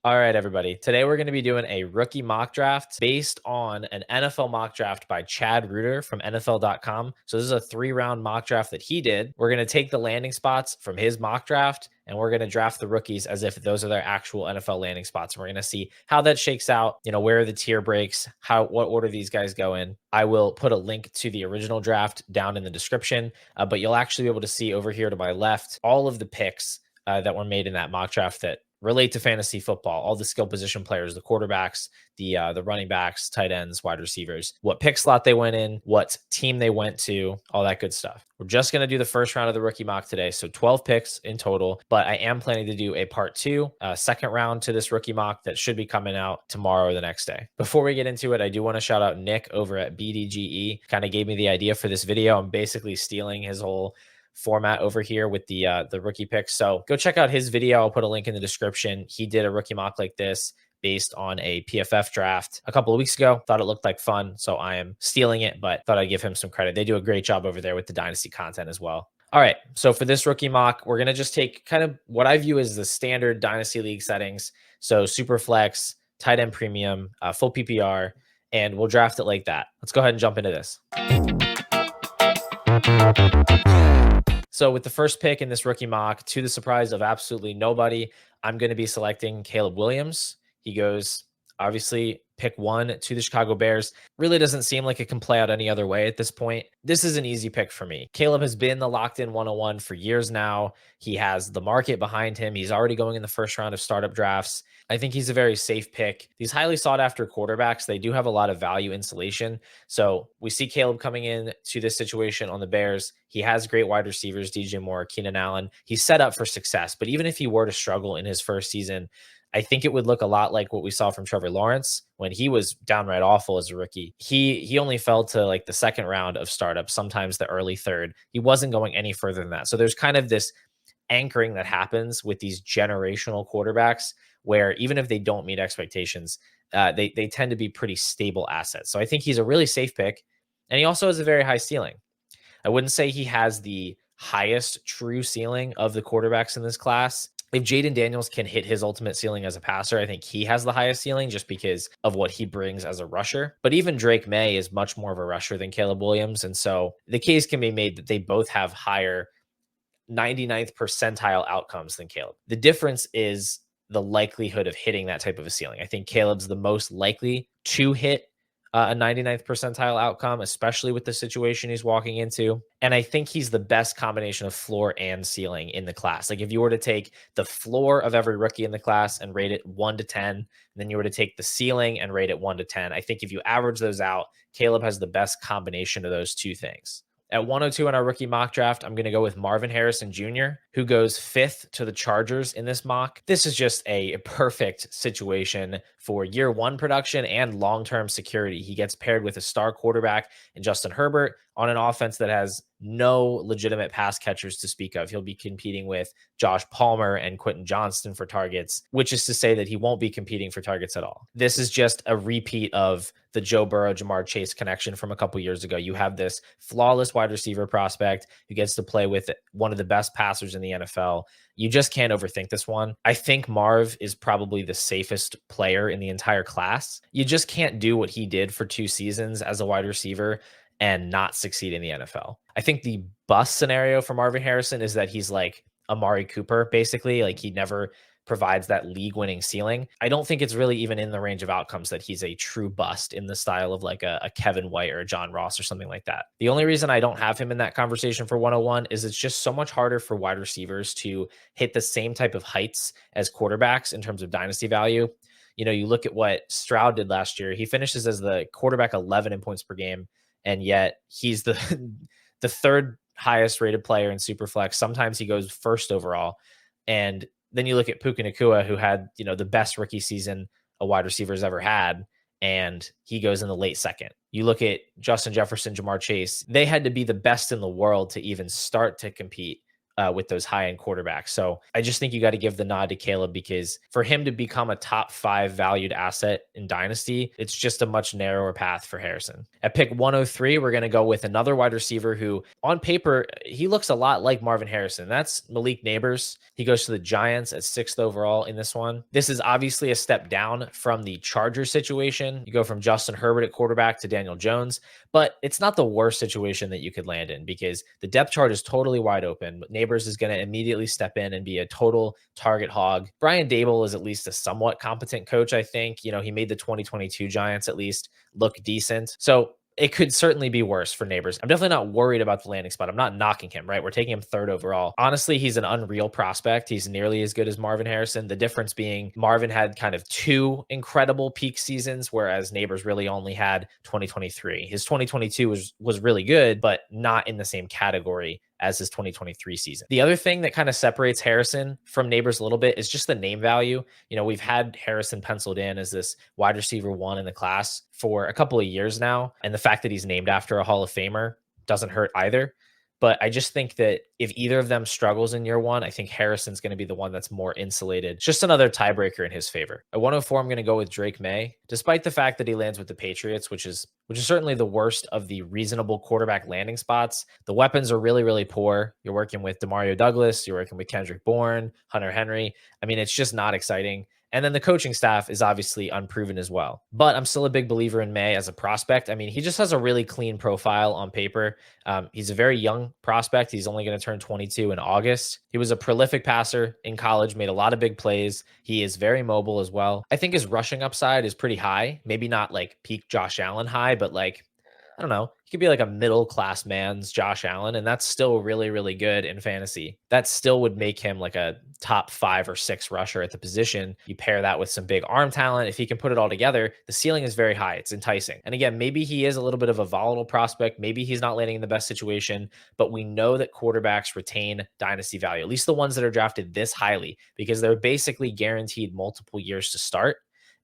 All right, everybody. Today we're going to be doing a rookie mock draft based on an NFL mock draft by Chad Reuter from NFL.com. So this is a 3-round mock draft that he did. We're going to take the landing spots from his mock draft and we're going to draft the rookies as if those are their actual NFL landing spots. And we're going to see how that shakes out, where are the tier breaks, what order these guys go in. I will put a link to the original draft down in the description, but you'll actually be able to see over here to my left all of the picks that were made in that mock draft that relate to fantasy football, all the skill position players, the quarterbacks, the running backs, tight ends, wide receivers, what pick slot they went in, what team they went to, all that good stuff. We're just going to do the first round of the rookie mock today. So 12 picks in total, but I am planning to do a part 2, second round to this rookie mock that should be coming out tomorrow or the next day. Before we get into it, I do want to shout out Nick over at BDGE. Kind of gave me the idea for this video. I'm basically stealing his whole format over here with the rookie picks. So go check out his video. I'll put a link in the description. He did a rookie mock like this based on a PFF draft a couple of weeks ago. Thought it looked like fun, so I am stealing it, but thought I'd give him some credit. They do a great job over there with the Dynasty content as well. All right, so for this rookie mock, we're going to just take kind of what I view as the standard Dynasty League settings. So Superflex, tight end premium, full PPR, and we'll draft it like that. Let's go ahead and jump into this. So with the first pick in this rookie mock, to the surprise of absolutely nobody, I'm going to be selecting Caleb Williams. He goes, obviously, pick 1 to the Chicago Bears. Really doesn't seem like it can play out any other way at this point. This is an easy pick for me. Caleb has been the locked-in 101 for years now. He has the market behind him. He's already going in the first round of startup drafts. I think he's a very safe pick. These highly sought-after quarterbacks, they do have a lot of value insulation. So we see Caleb coming in to this situation on the Bears. He has great wide receivers, DJ Moore, Keenan Allen. He's set up for success. But even if he were to struggle in his first season, I think it would look a lot like what we saw from Trevor Lawrence when he was downright awful as a rookie. He only fell to like the second round of startups, sometimes the early third. He wasn't going any further than that. So there's kind of this anchoring that happens with these generational quarterbacks where even if they don't meet expectations, they tend to be pretty stable assets. So I think he's a really safe pick, and he also has a very high ceiling. I wouldn't say he has the highest true ceiling of the quarterbacks in this class. If Jayden Daniels can hit his ultimate ceiling as a passer, I think he has the highest ceiling just because of what he brings as a rusher. But even Drake Maye is much more of a rusher than Caleb Williams. And so the case can be made that they both have higher 99th percentile outcomes than Caleb. The difference is the likelihood of hitting that type of a ceiling. I think Caleb's the most likely to hit a 99th percentile outcome, especially with the situation he's walking into. And I think he's the best combination of floor and ceiling in the class. Like if you were to take the floor of every rookie in the class and rate it 1 to 10, and then you were to take the ceiling and rate it 1 to 10, I think if you average those out, Caleb has the best combination of those two things. At 102 in our rookie mock draft, I'm going to go with Marvin Harrison Jr., who goes 5th to the Chargers in this mock. This is just a perfect situation for year 1 production and long-term security. He gets paired with a star quarterback in Justin Herbert on an offense that has no legitimate pass catchers to speak of. He'll be competing with Josh Palmer and Quentin Johnston for targets, which is to say that he won't be competing for targets at all. This is just a repeat of the Joe Burrow, Jamar Chase connection from a couple years ago. You have this flawless wide receiver prospect who gets to play with one of the best passers in the NFL. You just can't overthink this one. I think Marv is probably the safest player in the entire class. You just can't do what he did for 2 seasons as a wide receiver and not succeed in the NFL. I think the bust scenario for Marvin Harrison is that he's like Amari Cooper, basically. Like he never provides that league-winning ceiling. I don't think it's really even in the range of outcomes that he's a true bust in the style of like a Kevin White or a John Ross or something like that. The only reason I don't have him in that conversation for 101 is it's just so much harder for wide receivers to hit the same type of heights as quarterbacks in terms of dynasty value. You look at what Stroud did last year. He finishes as the quarterback 11 in points per game, and yet he's the third highest rated player in Superflex. Sometimes he goes first overall. And then you look at Puka Nacua, who had, the best rookie season a wide receiver's ever had, and he goes in the late second. You look at Justin Jefferson, Jamar Chase, they had to be the best in the world to even start to compete with those high-end quarterbacks. So I just think you got to give the nod to Caleb, because for him to become a top 5 valued asset in Dynasty, it's just a much narrower path for Harrison. At pick 103, we're going to go with another wide receiver who, on paper, he looks a lot like Marvin Harrison. That's Malik Nabers. He goes to the Giants at 6th overall in this one. This is obviously a step down from the Chargers situation. You go from Justin Herbert at quarterback to Daniel Jones, but it's not the worst situation that you could land in, because the depth chart is totally wide open. Nabers is going to immediately step in and be a total target hog. Brian Daboll is at least a somewhat competent coach, I think. You know, he made the 2022 Giants at least look decent. So it could certainly be worse for Nabers. I'm definitely not worried about the landing spot. I'm not knocking him, right? We're taking him 3rd overall. Honestly, he's an unreal prospect. He's nearly as good as Marvin Harrison. The difference being Marvin had kind of 2 incredible peak seasons, whereas Nabers really only had 2023. His 2022 was really good, but not in the same category as his 2023 season. The other thing that kind of separates Harrison from Nabers a little bit is just the name value. You know, we've had Harrison penciled in as this wide receiver 1 in the class for a couple of years now, and the fact that he's named after a Hall of Famer doesn't hurt either. But I just think that if either of them struggles in year 1, I think Harrison's going to be the one that's more insulated. It's just another tiebreaker in his favor. At 104, I'm going to go with Drake Maye, despite the fact that he lands with the Patriots, which is certainly the worst of the reasonable quarterback landing spots. The weapons are really, really poor. You're working with Demario Douglas. You're working with Kendrick Bourne, Hunter Henry. I mean, it's just not exciting. And then the coaching staff is obviously unproven as well. But I'm still a big believer in Maye as a prospect. I mean, he just has a really clean profile on paper. He's a very young prospect. He's only going to turn 22 in August. He was a prolific passer in college, made a lot of big plays. He is very mobile as well. I think his rushing upside is pretty high. Maybe not like peak Josh Allen high, but like, I don't know, he could be like a middle class man's Josh Allen, and that's still really, really good in fantasy. That still would make him like a top 5 or 6 rusher at the position. You pair that with some big arm talent. If he can put it all together, the ceiling is very high. It's enticing. And again, maybe he is a little bit of a volatile prospect. Maybe he's not landing in the best situation, but we know that quarterbacks retain dynasty value, at least the ones that are drafted this highly, because they're basically guaranteed multiple years to start.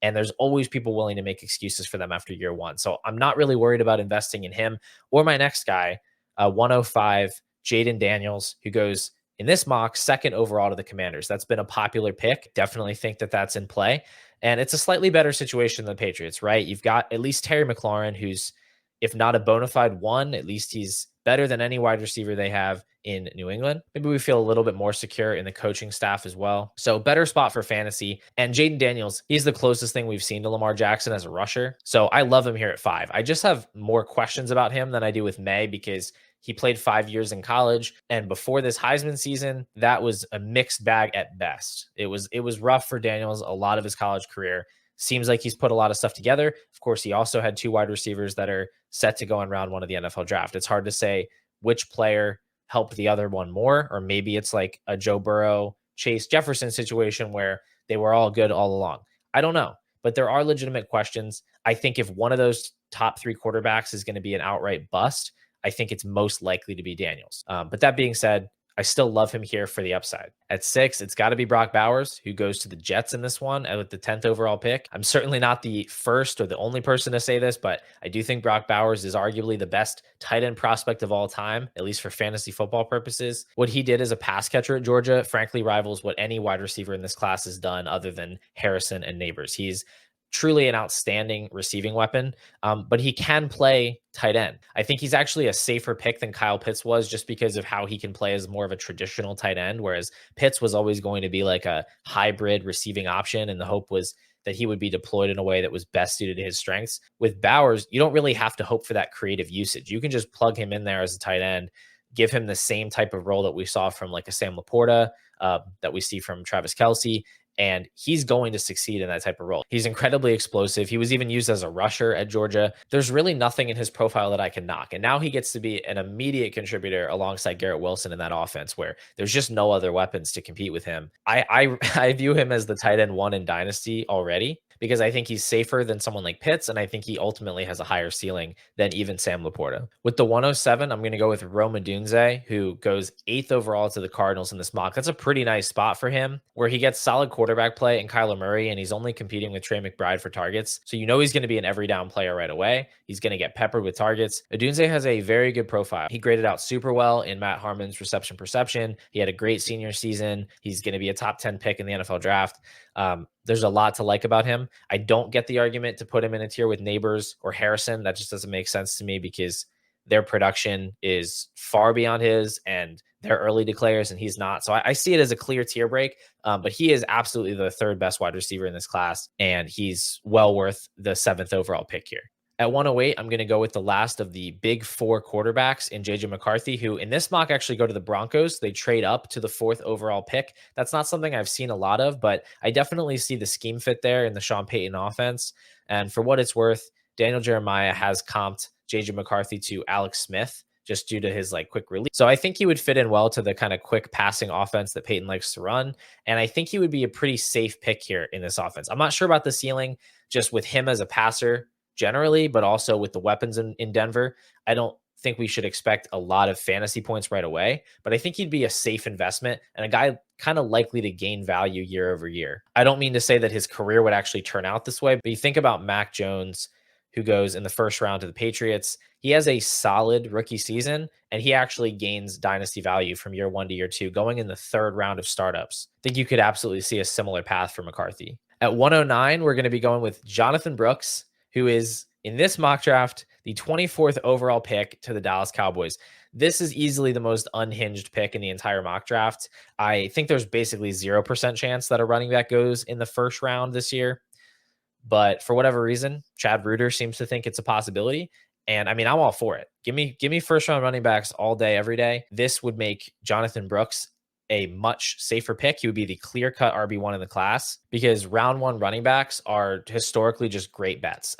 And there's always people willing to make excuses for them after year 1. So I'm not really worried about investing in him or my next guy, 105, Jayden Daniels, who goes in this mock 2nd overall to the Commanders. That's been a popular pick. Definitely think that that's in play. And it's a slightly better situation than the Patriots, right? You've got at least Terry McLaurin, who's, if not a bona fide 1, at least he's better than any wide receiver they have in New England. Maybe we feel a little bit more secure in the coaching staff as well. So better spot for fantasy. And Jayden Daniels, he's the closest thing we've seen to Lamar Jackson as a rusher. So I love him here at 5. I just have more questions about him than I do with Maye, because he played 5 years in college. And before this Heisman season, that was a mixed bag at best. It was rough for Daniels a lot of his college career. Seems like he's put a lot of stuff together. Of course, he also had 2 wide receivers that are set to go in round 1 of the NFL draft. It's hard to say which player helped the other one more, or maybe it's like a Joe Burrow, Chase Jefferson situation where they were all good all along. I don't know, but there are legitimate questions. I think if one of those top 3 quarterbacks is going to be an outright bust, I think it's most likely to be Daniels. But that being said, I still love him here for the upside. At 6, it's got to be Brock Bowers, who goes to the Jets in this one with the 10th overall pick. I'm certainly not the first or the only person to say this, but I do think Brock Bowers is arguably the best tight end prospect of all time, at least for fantasy football purposes. What he did as a pass catcher at Georgia, frankly, rivals what any wide receiver in this class has done other than Harrison and Nabers. He's truly an outstanding receiving weapon, but he can play tight end. I think he's actually a safer pick than Kyle Pitts was, just because of how he can play as more of a traditional tight end, whereas Pitts was always going to be like a hybrid receiving option, and the hope was that he would be deployed in a way that was best suited to his strengths. With Bowers, you don't really have to hope for that creative usage. You can just plug him in there as a tight end, give him the same type of role that we saw from like a Sam Laporta, that we see from Travis Kelce, and he's going to succeed in that type of role. He's incredibly explosive. He was even used as a rusher at Georgia. There's really nothing in his profile that I can knock. And now he gets to be an immediate contributor alongside Garrett Wilson in that offense, where there's just no other weapons to compete with him. I view him as the tight end 1 in Dynasty already, because I think he's safer than someone like Pitts, and I think he ultimately has a higher ceiling than even Sam Laporta. With the 107, I'm going to go with Rome Odunze, who goes 8th overall to the Cardinals in this mock. That's a pretty nice spot for him, where he gets solid quarterback play in Kyler Murray, and he's only competing with Trey McBride for targets. So you know he's going to be an every down player right away. He's going to get peppered with targets. Odunze has a very good profile. He graded out super well in Matt Harmon's reception perception. He had a great senior season. He's going to be a top 10 pick in the NFL draft. There's a lot to like about him. I don't get the argument to put him in a tier with Nabers or Harrison. That just doesn't make sense to me because their production is far beyond his, and they're early declares and he's not. So I see it as a clear tier break, but he is absolutely the 3rd best wide receiver in this class, and he's well worth the 7th overall pick here. At 108, I'm going to go with the last of the big 4 quarterbacks in JJ McCarthy, who in this mock actually go to the Broncos. They trade up to the 4th overall pick. That's not something I've seen a lot of, but I definitely see the scheme fit there in the Sean Payton offense. And for what it's worth, Daniel Jeremiah has comped JJ McCarthy to Alex Smith just due to his quick release. So I think he would fit in well to the kind of quick passing offense that Payton likes to run. And I think he would be a pretty safe pick here in this offense. I'm not sure about the ceiling just with him as a passer generally, but also with the weapons in Denver. I don't think we should expect a lot of fantasy points right away, but I think he'd be a safe investment and a guy kind of likely to gain value year over year. I don't mean to say that his career would actually turn out this way, but you think about Mac Jones, who goes in the 1st round to the Patriots. He has a solid rookie season, and he actually gains dynasty value from year 1 to year 2, going in the 3rd round of startups. I think you could absolutely see a similar path for McCarthy. At 109, we're going to be going with Jonathon Brooks, who is in this mock draft the 24th overall pick to the Dallas Cowboys. This is easily the most unhinged pick in the entire mock draft. I think there's basically 0% chance that a running back goes in the 1st round this year. But for whatever reason, Chad Reuter seems to think it's a possibility. And I mean, I'm all for it. Give me 1st round running backs all day, every day. This would make Jonathon Brooks a much safer pick. He would be the clear-cut RB1 in the class because round 1 running backs are historically just great bets.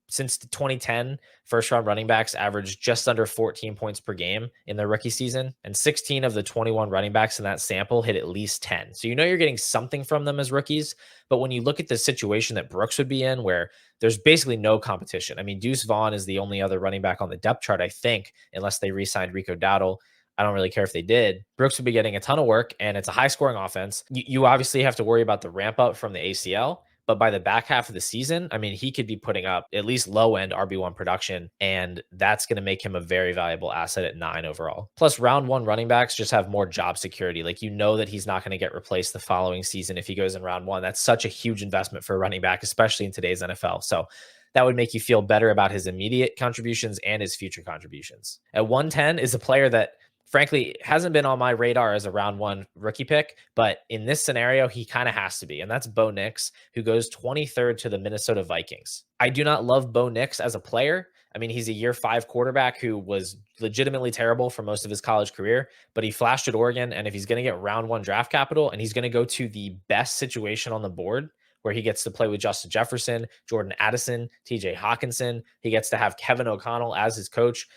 Since 2010, 1st round running backs averaged just under 14 points per game in their rookie season, and 16 of the 21 running backs in that sample hit at least 10. So you know you're getting something from them as rookies, but when you look at the situation that Brooks would be in, where there's basically no competition. I mean, Deuce Vaughn is the only other running back on the depth chart, I think, unless they re-signed Rico Dowdle. I don't really care if they did. Brooks would be getting a ton of work, and it's a high-scoring offense. You obviously have to worry about the ramp-up from the ACL, but by the back half of the season, I mean, he could be putting up at least low-end RB1 production, and that's going to make him a very valuable asset at 9 overall. Plus, round 1 running backs just have more job security. You know that he's not going to get replaced the following season if he goes in round 1. That's such a huge investment for a running back, especially in today's NFL. So that would make you feel better about his immediate contributions and his future contributions. At 110 is a player that frankly hasn't been on my radar as a round 1 rookie pick, but in this scenario, he kind of has to be. And that's Bo Nix, who goes 23rd to the Minnesota Vikings. I do not love Bo Nix as a player. I mean, he's a year 5 quarterback who was legitimately terrible for most of his college career, but he flashed at Oregon. And if he's going to get round 1 draft capital and he's going to go to the best situation on the board, where he gets to play with Justin Jefferson, Jordan Addison, TJ Hawkinson, he gets to have Kevin O'Connell as his coach,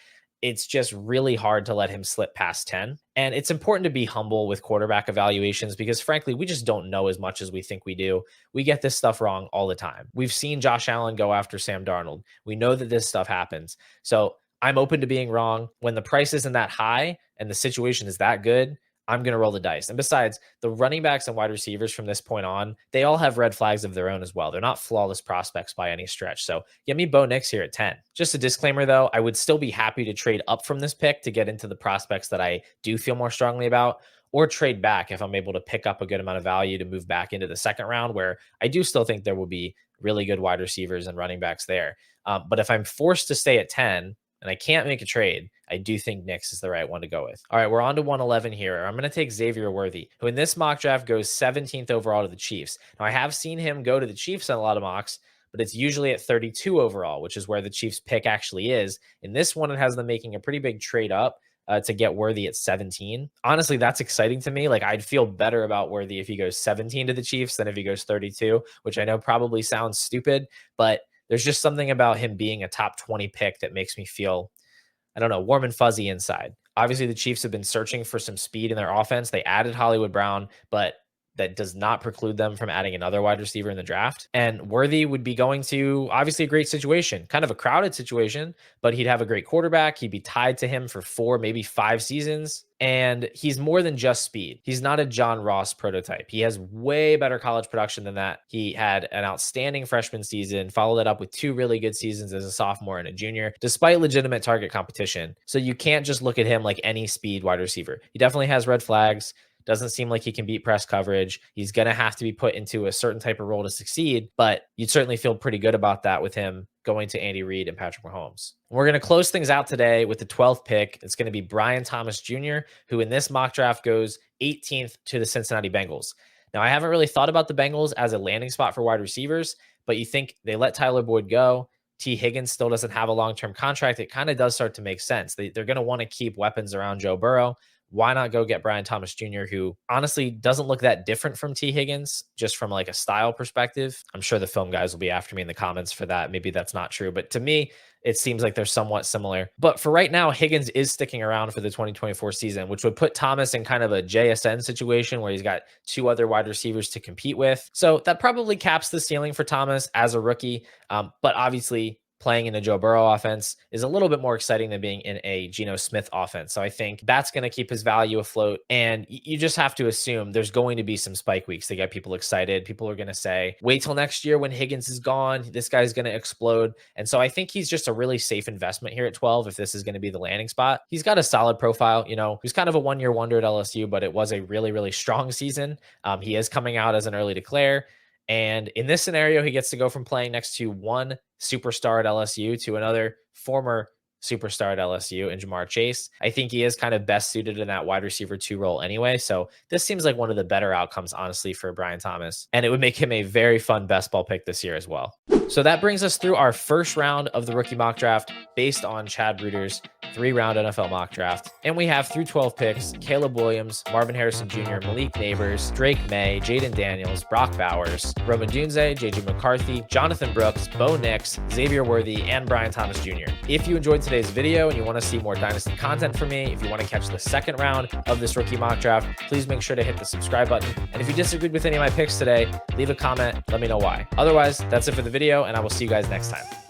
it's just really hard to let him slip past 10. And it's important to be humble with quarterback evaluations because frankly, we just don't know as much as we think we do. We get this stuff wrong all the time. We've seen Josh Allen go after Sam Darnold. We know that this stuff happens. So I'm open to being wrong. When the price isn't that high and the situation is that good, I'm going to roll the dice. And besides, the running backs and wide receivers from this point on, they all have red flags of their own as well. They're not flawless prospects by any stretch. So give me Bo Nix here at 10. Just a disclaimer, though, I would still be happy to trade up from this pick to get into the prospects that I do feel more strongly about, or trade back if I'm able to pick up a good amount of value to move back into the 2nd round, where I do still think there will be really good wide receivers and running backs there. But if I'm forced to stay at 10, and I can't make a trade, I do think Nix is the right one to go with. All right, we're on to 111 here. I'm going to take Xavier Worthy, who in this mock draft goes 17th overall to the Chiefs. Now, I have seen him go to the Chiefs in a lot of mocks, but it's usually at 32 overall, which is where the Chiefs pick actually is. In this one, it has them making a pretty big trade up to get Worthy at 17. Honestly, that's exciting to me. I'd feel better about Worthy if he goes 17 to the Chiefs than if he goes 32, which I know probably sounds stupid, but there's just something about him being a top 20 pick that makes me feel, I don't know, warm and fuzzy inside. Obviously, the Chiefs have been searching for some speed in their offense. They added Hollywood Brown, but that does not preclude them from adding another wide receiver in the draft. And Worthy would be going to obviously a great situation, kind of a crowded situation, but he'd have a great quarterback. He'd be tied to him for 4, maybe 5 seasons. And he's more than just speed. He's not a John Ross prototype. He has way better college production than that. He had an outstanding freshman season, followed it up with 2 really good seasons as a sophomore and a junior, despite legitimate target competition. So you can't just look at him like any speed wide receiver. He definitely has red flags. Doesn't seem like he can beat press coverage. He's going to have to be put into a certain type of role to succeed, but you'd certainly feel pretty good about that with him going to Andy Reid and Patrick Mahomes. We're going to close things out today with the 12th pick. It's going to be Brian Thomas Jr., who in this mock draft goes 18th to the Cincinnati Bengals. Now, I haven't really thought about the Bengals as a landing spot for wide receivers, but you think they let Tyler Boyd go. T. Higgins still doesn't have a long-term contract. It kind of does start to make sense. They're going to want to keep weapons around Joe Burrow. Why not go get Brian Thomas Jr., who honestly doesn't look that different from T. Higgins, just from like a style perspective? I'm sure the film guys will be after me in the comments for that. Maybe that's not true, but to me, it seems like they're somewhat similar. But for right now, Higgins is sticking around for the 2024 season, which would put Thomas in kind of a JSN situation where he's got 2 other wide receivers to compete with. So that probably caps the ceiling for Thomas as a rookie. But obviously, playing in a Joe Burrow offense is a little bit more exciting than being in a Geno Smith offense. So I think that's going to keep his value afloat. And you just have to assume there's going to be some spike weeks to get people excited. People are going to say, wait till next year when Higgins is gone, this guy's going to explode. And so I think he's just a really safe investment here at 12 if this is going to be the landing spot. He's got a solid profile. You know, he's kind of a one-year wonder at LSU, but it was a really, really strong season. He is coming out as an early declare. And in this scenario, he gets to go from playing next to one superstar at LSU to another former superstar at LSU in Jamar Chase. I think he is kind of best suited in that wide receiver 2 role anyway. So this seems like one of the better outcomes, honestly, for Brian Thomas. And it would make him a very fun best ball pick this year as well. So that brings us through our first round of the rookie mock draft based on Chad Reuter's 3-round NFL mock draft. And we have through 12 picks, Caleb Williams, Marvin Harrison Jr., Malik Nabers, Drake Maye, Jayden Daniels, Brock Bowers, Odunze, JJ McCarthy, Jonathon Brooks, Bo Nix, Xavier Worthy, and Brian Thomas Jr. If you enjoyed today's video and you want to see more Dynasty content from me, if you want to catch the second round of this rookie mock draft, please make sure to hit the subscribe button. And if you disagreed with any of my picks today, leave a comment, let me know why. Otherwise, that's it for the video, and I will see you guys next time.